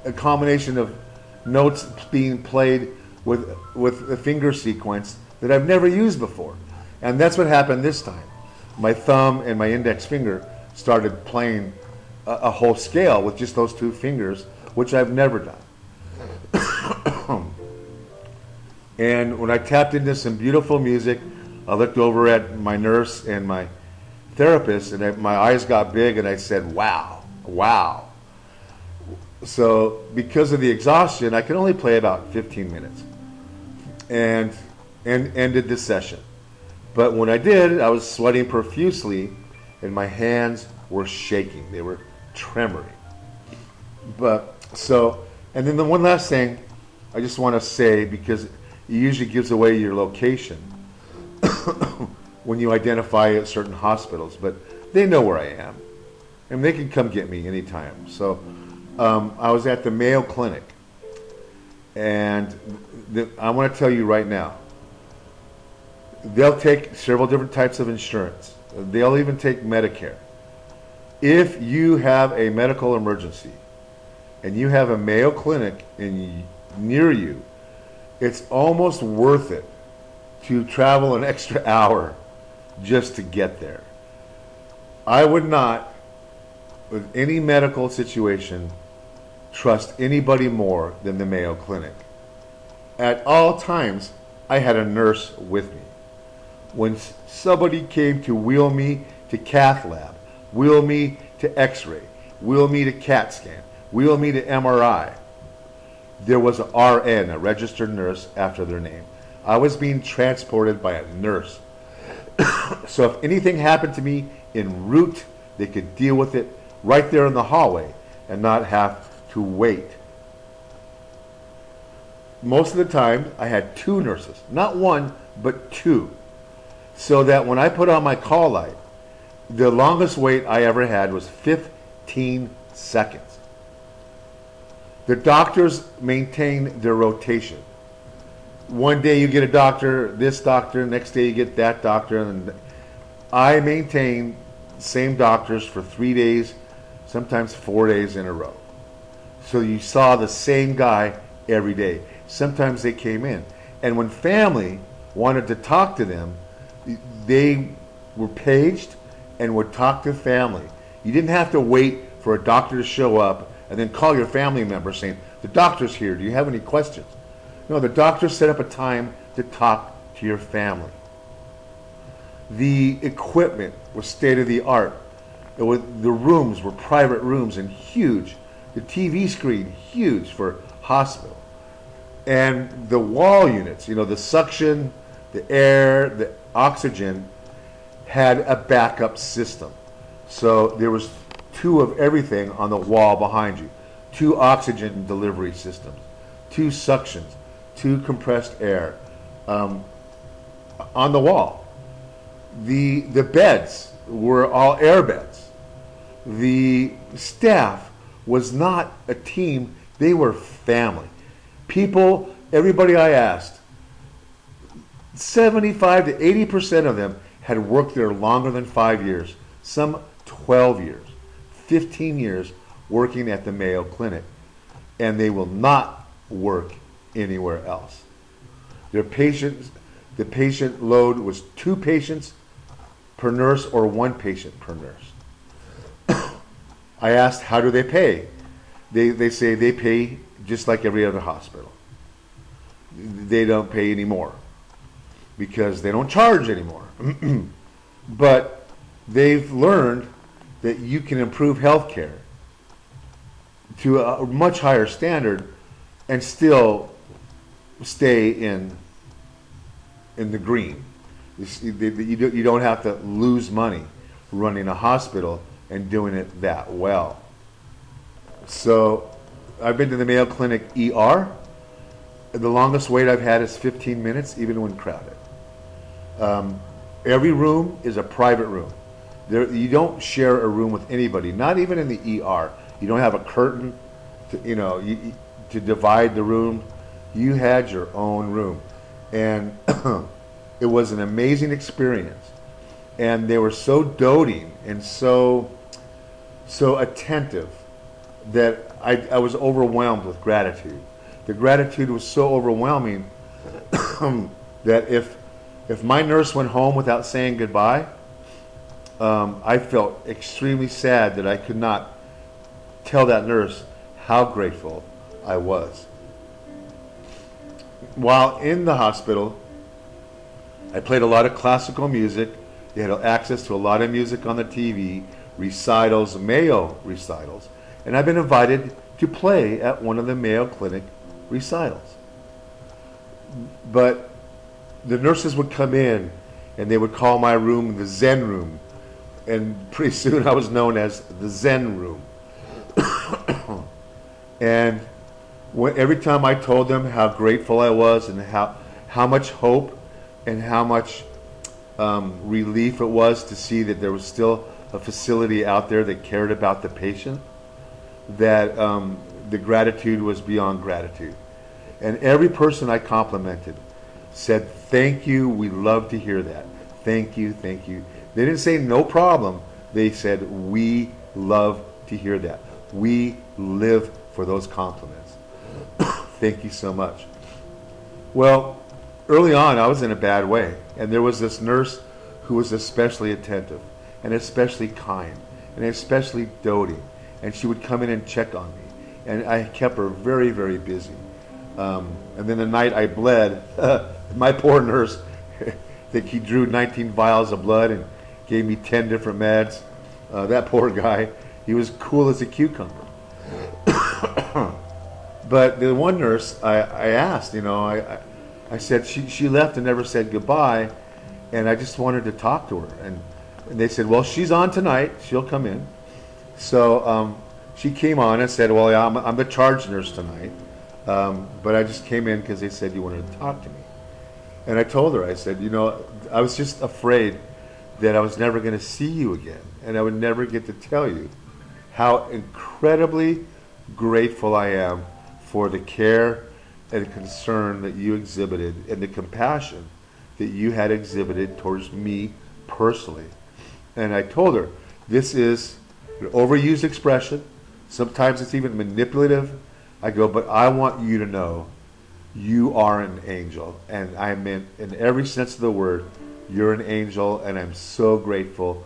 a combination of notes being played with a finger sequence that I've never used before. And that's what happened this time. My thumb and my index finger started playing a whole scale with just those 2 fingers, which I've never done. And when I tapped into some beautiful music, I looked over at my nurse and my therapist, and my eyes got big, and I said, wow, wow. So because of the exhaustion, I could only play about 15 minutes and ended the session. But when I did, I was sweating profusely, and my hands were shaking. They were tremoring. And then the one last thing I just want to say, because it usually gives away your location when you identify at certain hospitals, but they know where I am, and they can come get me anytime. So I was at the Mayo Clinic, and I want to tell you right now, they'll take several different types of insurance. They'll even take Medicare. If you have a medical emergency and you have a Mayo Clinic near you, it's almost worth it to travel an extra hour just to get there. I would not, with any medical situation, trust anybody more than the Mayo Clinic. At all times, I had a nurse with me. When somebody came to wheel me to cath lab, wheel me to x-ray, wheel me to CAT scan, wheel me to MRI, there was an RN, a registered nurse, after their name. I was being transported by a nurse. So if anything happened to me en route, they could deal with it right there in the hallway and not have to wait. Most of the time, I had 2 nurses. Not 1, but 2. So that when I put on my call light, the longest wait I ever had was 15 seconds. The doctors maintain their rotation. One day you get a doctor, this doctor, next day you get that doctor, and I maintain same doctors for 3 days, sometimes 4 days in a row. So you saw the same guy every day. Sometimes they came in. And when family wanted to talk to them, they were paged and would talk to family. You didn't have to wait for a doctor to show up and then call your family member saying, the doctor's here, do you have any questions? No, the doctor set up a time to talk to your family. The equipment was state of the art. The rooms were private rooms and huge. The TV screen, huge for hospital. And the wall units, the suction, the air, the oxygen, had a backup system. So there was 2 of everything on the wall behind you. 2 oxygen delivery systems, 2 suctions, 2 compressed air on the wall. The beds were all air beds. The staff was not a team, they were family. People, everybody I asked, 75 to 80% of them had worked there longer than 5 years, some 12 years, 15 years working at the Mayo Clinic, and they will not work anywhere else. The patient load was 2 patients per nurse or 1 patient per nurse. I asked, how do they pay? They say they pay just like every other hospital. They don't pay anymore because they don't charge anymore. But they've learned that you can improve healthcare to a much higher standard and still stay in the green. You don't have to lose money running a hospital and doing it that well. So I've been to the Mayo Clinic ER. The longest wait I've had is 15 minutes, even when crowded. Every room is a private room. You don't share a room with anybody, not even in the ER. You don't have a curtain. to divide the room. You had your own room. And it was an amazing experience. And they were so doting and so attentive that I was overwhelmed with gratitude. The gratitude was so overwhelming that if my nurse went home without saying goodbye, I felt extremely sad that I could not tell that nurse how grateful I was. While in the hospital, I played a lot of classical music. They had access to a lot of music on the TV, recitals, Mayo recitals. And I've been invited to play at one of the Mayo Clinic recitals. But the nurses would come in and they would call my room the Zen room. And pretty soon I was known as the Zen room. And every time I told them how grateful I was and how much hope and how much relief it was to see that there was still a facility out there that cared about the patient, that the gratitude was beyond gratitude. And every person I complimented said, "Thank you, we love to hear that. Thank you, thank you." They didn't say no problem. They said, "We love to hear that. We live for those compliments. Thank you so much." Well, early on, I was in a bad way. And there was this nurse who was especially attentive and especially kind and especially doting. And she would come in and check on me. And I kept her very, very busy. And then the night I bled, my poor nurse, I think he drew 19 vials of blood and gave me 10 different meds. That poor guy, he was cool as a cucumber. But the one nurse, I asked, I said, she left and never said goodbye, and I just wanted to talk to her. And they said, "Well, she's on tonight. She'll come in." So she came on and said, "Well, yeah, I'm the charge nurse tonight, but I just came in because they said you wanted to talk to me." And I told her, I said, I was just afraid that I was never going to see you again, and I would never get to tell you how incredibly grateful I am for the care and concern that you exhibited and the compassion that you had exhibited towards me personally. And I told her, this is an overused expression. Sometimes it's even manipulative. I go, but I want you to know you are an angel. And I meant in every sense of the word, you're an angel, and I'm so grateful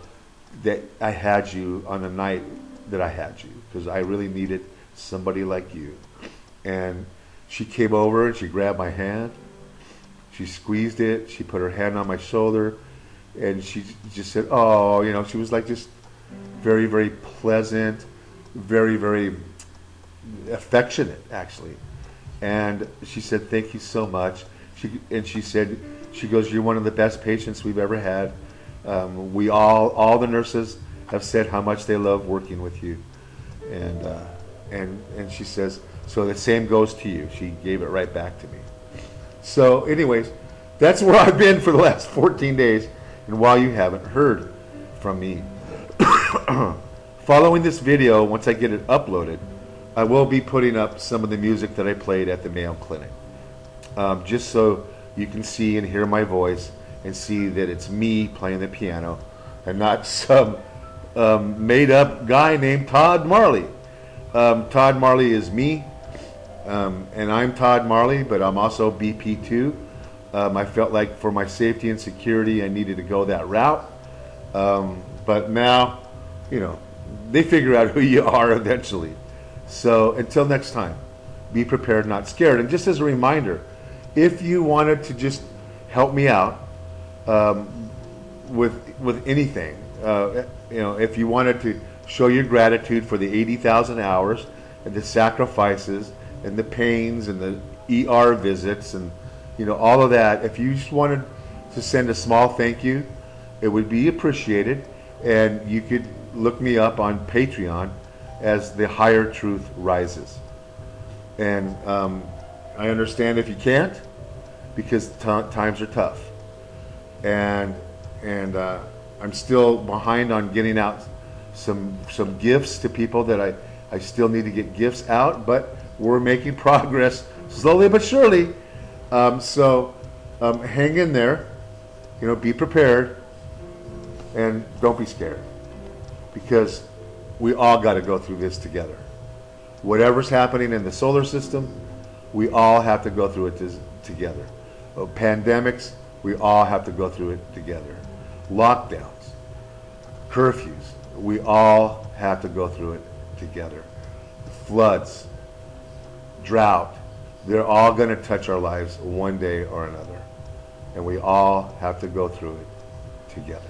that I had you on the night that I had you, because I really needed somebody like you. And she came over and she grabbed my hand. She squeezed it. She put her hand on my shoulder, and she just said, "Oh," she was like just very, very pleasant, very, very affectionate, actually. And she said, "Thank you so much." She goes, "You're one of the best patients we've ever had. All the nurses have said how much they love working with you." And she says, "So the same goes to you." She gave it right back to me. So anyways, that's where I've been for the last 14 days. And while you haven't heard from me, following this video, once I get it uploaded, I will be putting up some of the music that I played at the Mayo Clinic. Just so you can see and hear my voice and see that it's me playing the piano and not some made up guy named Todd Marley. Todd Marley is me. And I'm Todd Marley, but I'm also BP2. I felt like for my safety and security, I needed to go that route. But now, they figure out who you are eventually. So until next time, be prepared, not scared. And just as a reminder, if you wanted to just help me out with anything, if you wanted to show your gratitude for the 80,000 hours and the sacrifices and the pains and the ER visits and all of that, if you just wanted to send a small thank you, it would be appreciated. And you could look me up on Patreon as the Higher Truth Rises. And I understand if you can't, because times are tough. And I'm still behind on getting out some gifts to people that I still need to get gifts out, but We're making progress slowly but surely. Hang in there. Be prepared, and don't be scared, because we all got to go through this together. Whatever's happening in the solar system, we all have to go through it together. Pandemics, we all have to go through it together. Lockdowns, curfews, we all have to go through it together. Floods, drought, they're all going to touch our lives one day or another. And we all have to go through it together.